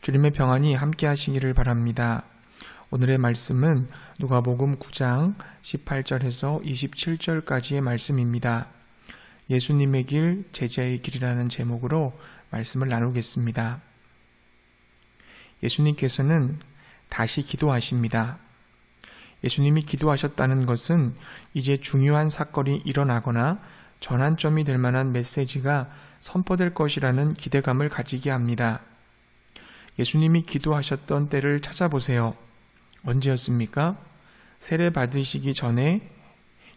주님의 평안이 함께 하시기를 바랍니다. 오늘의 말씀은 누가복음 9장 18절에서 27절까지의 말씀입니다. 예수님의 길, 제자의 길이라는 제목으로 말씀을 나누겠습니다. 예수님께서는 다시 기도하십니다. 예수님이 기도하셨다는 것은 이제 중요한 사건이 일어나거나 전환점이 될 만한 메시지가 선포될 것이라는 기대감을 가지게 합니다. 예수님이 기도하셨던 때를 찾아보세요. 언제였습니까? 세례 받으시기 전에,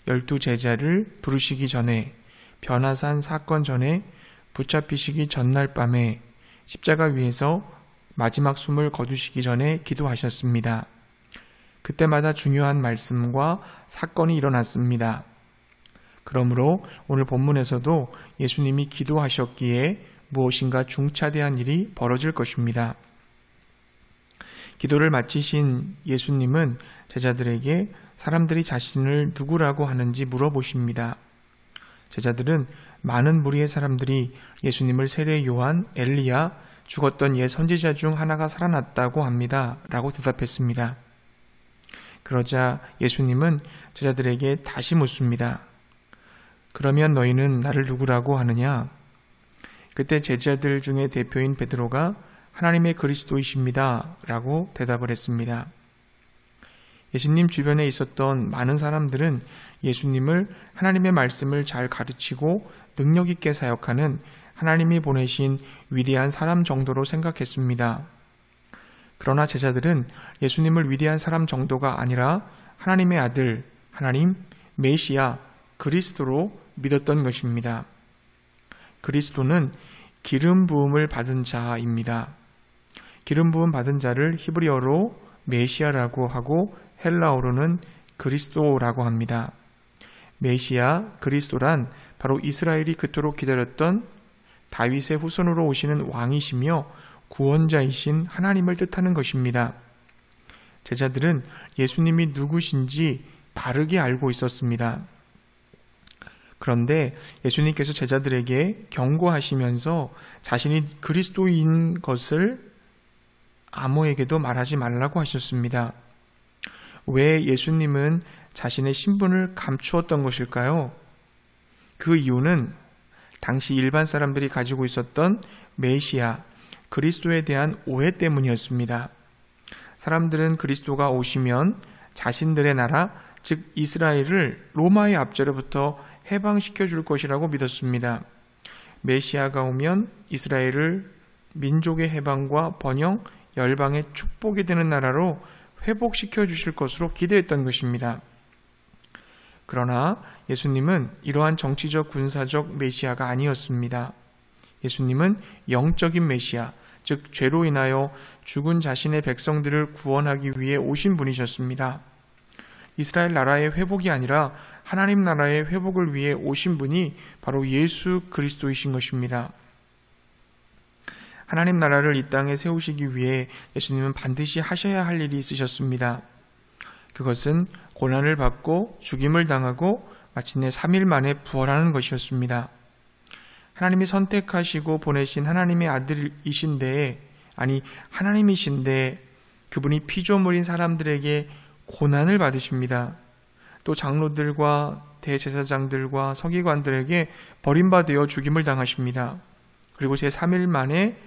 12제자를 부르시기 전에, 변화산 사건 전에, 붙잡히시기 전날 밤에, 십자가 위에서 마지막 숨을 거두시기 전에 기도하셨습니다. 그때마다 중요한 말씀과 사건이 일어났습니다. 그러므로 오늘 본문에서도 예수님이 기도하셨기에 무엇인가 중차대한 일이 벌어질 것입니다. 기도를 마치신 예수님은 제자들에게 사람들이 자신을 누구라고 하는지 물어보십니다. 제자들은 많은 무리의 사람들이 예수님을 세례 요한, 엘리야, 죽었던 옛 선지자 중 하나가 살아났다고 합니다. 라고 대답했습니다. 그러자 예수님은 제자들에게 다시 묻습니다. 그러면 너희는 나를 누구라고 하느냐? 그때 제자들 중에 대표인 베드로가 하나님의 그리스도이십니다. 라고 대답을 했습니다. 예수님 주변에 있었던 많은 사람들은 예수님을 하나님의 말씀을 잘 가르치고 능력 있게 사역하는 하나님이 보내신 위대한 사람 정도로 생각했습니다. 그러나 제자들은 예수님을 위대한 사람 정도가 아니라 하나님의 아들, 하나님, 메시아, 그리스도로 믿었던 것입니다. 그리스도는 기름 부음을 받은 자입니다. 기름 부음 받은 자를 히브리어로 메시아라고 하고 헬라어로는 그리스도라고 합니다. 메시아, 그리스도란 바로 이스라엘이 그토록 기다렸던 다윗의 후손으로 오시는 왕이시며 구원자이신 하나님을 뜻하는 것입니다. 제자들은 예수님이 누구신지 바르게 알고 있었습니다. 그런데 예수님께서 제자들에게 경고하시면서 자신이 그리스도인 것을 아무에게도 말하지 말라고 하셨습니다. 왜 예수님은 자신의 신분을 감추었던 것일까요? 그 이유는 당시 일반 사람들이 가지고 있었던 메시아, 그리스도에 대한 오해 때문이었습니다. 사람들은 그리스도가 오시면 자신들의 나라, 즉 이스라엘을 로마의 압제로부터 해방시켜 줄 것이라고 믿었습니다. 메시아가 오면 이스라엘을 민족의 해방과 번영, 열방의 축복이 되는 나라로 회복시켜 주실 것으로 기대했던 것입니다. 그러나 예수님은 이러한 정치적, 군사적 메시아가 아니었습니다. 예수님은 영적인 메시아, 즉 죄로 인하여 죽은 자신의 백성들을 구원하기 위해 오신 분이셨습니다. 이스라엘 나라의 회복이 아니라 하나님 나라의 회복을 위해 오신 분이 바로 예수 그리스도이신 것입니다. 하나님 나라를 이 땅에 세우시기 위해 예수님은 반드시 하셔야 할 일이 있으셨습니다. 그것은 고난을 받고 죽임을 당하고 마침내 3일 만에 부활하는 것이었습니다. 하나님이 선택하시고 보내신 하나님의 아들이신데, 하나님이신데 그분이 피조물인 사람들에게 고난을 받으십니다. 또 장로들과 대제사장들과 서기관들에게 버림받아 죽임을 당하십니다. 그리고 제3일 만에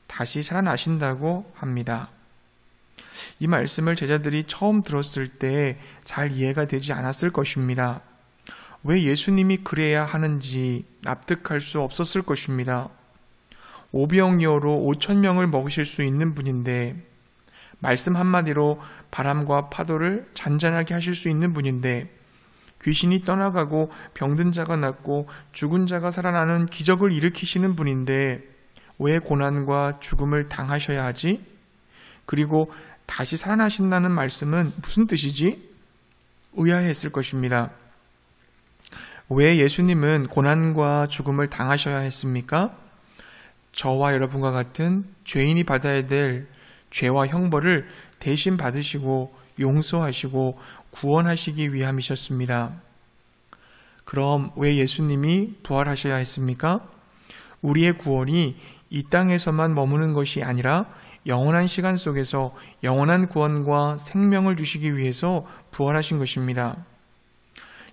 다시 살아나신다고 합니다. 이 말씀을 제자들이 처음 들었을 때 잘 이해가 되지 않았을 것입니다. 왜 예수님이 그래야 하는지 납득할 수 없었을 것입니다. 오병이어로 5,000명을 먹이실 수 있는 분인데, 말씀 한마디로 바람과 파도를 잔잔하게 하실 수 있는 분인데, 귀신이 떠나가고 병든 자가 낫고 죽은 자가 살아나는 기적을 일으키시는 분인데 왜 고난과 죽음을 당하셔야 하지? 그리고 다시 살아나신다는 말씀은 무슨 뜻이지? 의아했을 것입니다. 왜 예수님은 고난과 죽음을 당하셔야 했습니까? 저와 여러분과 같은 죄인이 받아야 될 죄와 형벌을 대신 받으시고 용서하시고 구원하시기 위함이셨습니다. 그럼 왜 예수님이 부활하셔야 했습니까? 우리의 구원이 이 땅에서만 머무는 것이 아니라 영원한 시간 속에서 영원한 구원과 생명을 주시기 위해서 부활하신 것입니다.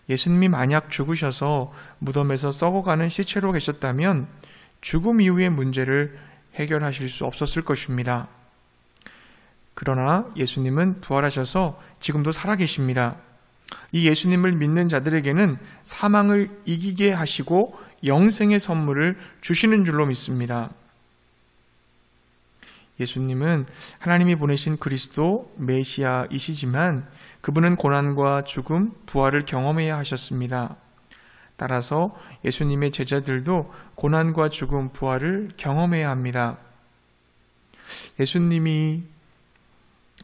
예수님이 만약 죽으셔서 무덤에서 썩어가는 시체로 계셨다면 죽음 이후의 문제를 해결하실 수 없었을 것입니다. 그러나 예수님은 부활하셔서 지금도 살아계십니다. 이 예수님을 믿는 자들에게는 사망을 이기게 하시고 영생의 선물을 주시는 줄로 믿습니다. 예수님은 하나님이 보내신 그리스도 메시아이시지만 그분은 고난과 죽음, 부활을 경험해야 하셨습니다. 따라서 예수님의 제자들도 고난과 죽음, 부활을 경험해야 합니다. 예수님이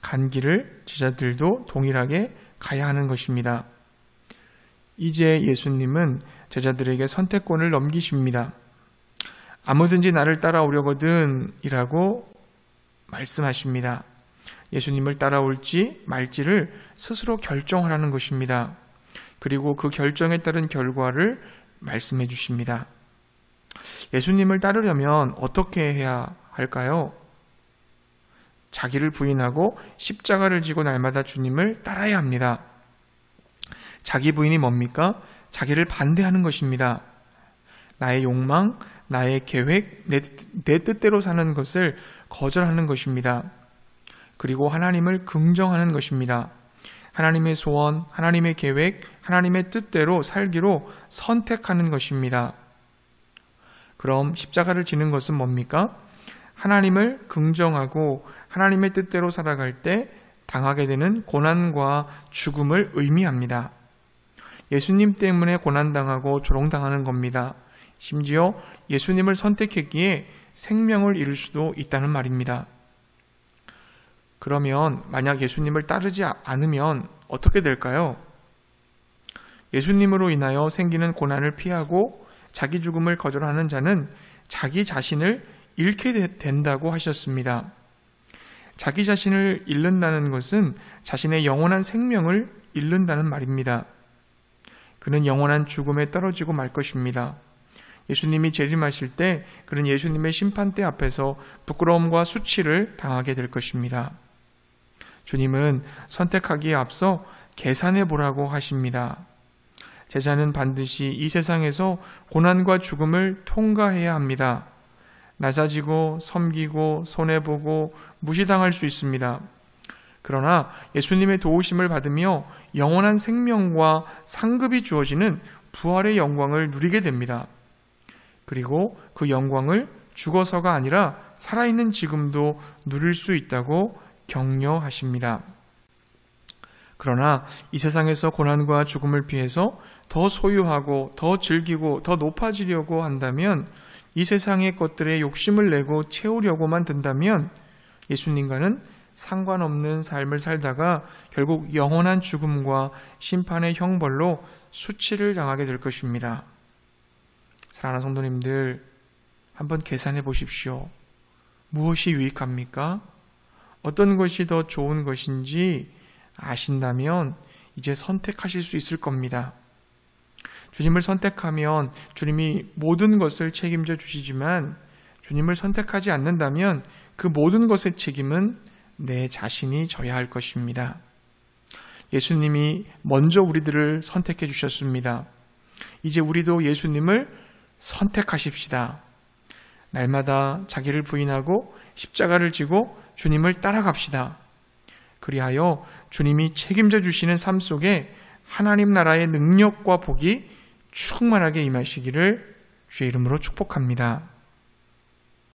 간 길을 제자들도 동일하게 가야 하는 것입니다. 이제 예수님은 제자들에게 선택권을 넘기십니다. 아무든지 나를 따라오려거든 이라고 말씀하십니다. 예수님을 따라올지 말지를 스스로 결정하라는 것입니다. 그리고 그 결정에 따른 결과를 말씀해 주십니다. 예수님을 따르려면 어떻게 해야 할까요? 자기를 부인하고 십자가를 지고 날마다 주님을 따라야 합니다. 자기 부인이 뭡니까? 자기를 반대하는 것입니다. 나의 욕망, 나의 계획, 내 뜻대로 사는 것을 거절하는 것입니다. 그리고 하나님을 긍정하는 것입니다. 하나님의 소원, 하나님의 계획, 하나님의 뜻대로 살기로 선택하는 것입니다. 그럼 십자가를 지는 것은 뭡니까? 하나님을 긍정하고 하나님의 뜻대로 살아갈 때 당하게 되는 고난과 죽음을 의미합니다. 예수님 때문에 고난당하고 조롱당하는 겁니다. 심지어 예수님을 선택했기에 생명을 잃을 수도 있다는 말입니다. 그러면 만약 예수님을 따르지 않으면 어떻게 될까요? 예수님으로 인하여 생기는 고난을 피하고 자기 죽음을 거절하는 자는 자기 자신을 잃게 된다고 하셨습니다. 자기 자신을 잃는다는 것은 자신의 영원한 생명을 잃는다는 말입니다. 그는 영원한 죽음에 떨어지고 말 것입니다. 예수님이 재림하실 때 그는 예수님의 심판대 앞에서 부끄러움과 수치를 당하게 될 것입니다. 주님은 선택하기에 앞서 계산해 보라고 하십니다. 제자는 반드시 이 세상에서 고난과 죽음을 통과해야 합니다. 낮아지고 섬기고 손해보고 무시당할 수 있습니다. 그러나 예수님의 도우심을 받으며 영원한 생명과 상급이 주어지는 부활의 영광을 누리게 됩니다. 그리고 그 영광을 죽어서가 아니라 살아있는 지금도 누릴 수 있다고 격려하십니다. 그러나 이 세상에서 고난과 죽음을 피해서 더 소유하고 더 즐기고 더 높아지려고 한다면, 이 세상의 것들에 욕심을 내고 채우려고만 든다면 예수님과는 상관없는 삶을 살다가 결국 영원한 죽음과 심판의 형벌로 수치를 당하게 될 것입니다. 사랑하는 성도님들, 한번 계산해 보십시오. 무엇이 유익합니까? 어떤 것이 더 좋은 것인지 아신다면 이제 선택하실 수 있을 겁니다. 주님을 선택하면 주님이 모든 것을 책임져 주시지만, 주님을 선택하지 않는다면 그 모든 것의 책임은 내 자신이 져야 할 것입니다. 예수님이 먼저 우리들을 선택해 주셨습니다. 이제 우리도 예수님을 선택하십시다. 날마다 자기를 부인하고 십자가를 지고 주님을 따라갑시다. 그리하여 주님이 책임져 주시는 삶 속에 하나님 나라의 능력과 복이 충만하게 임하시기를 주의 이름으로 축복합니다.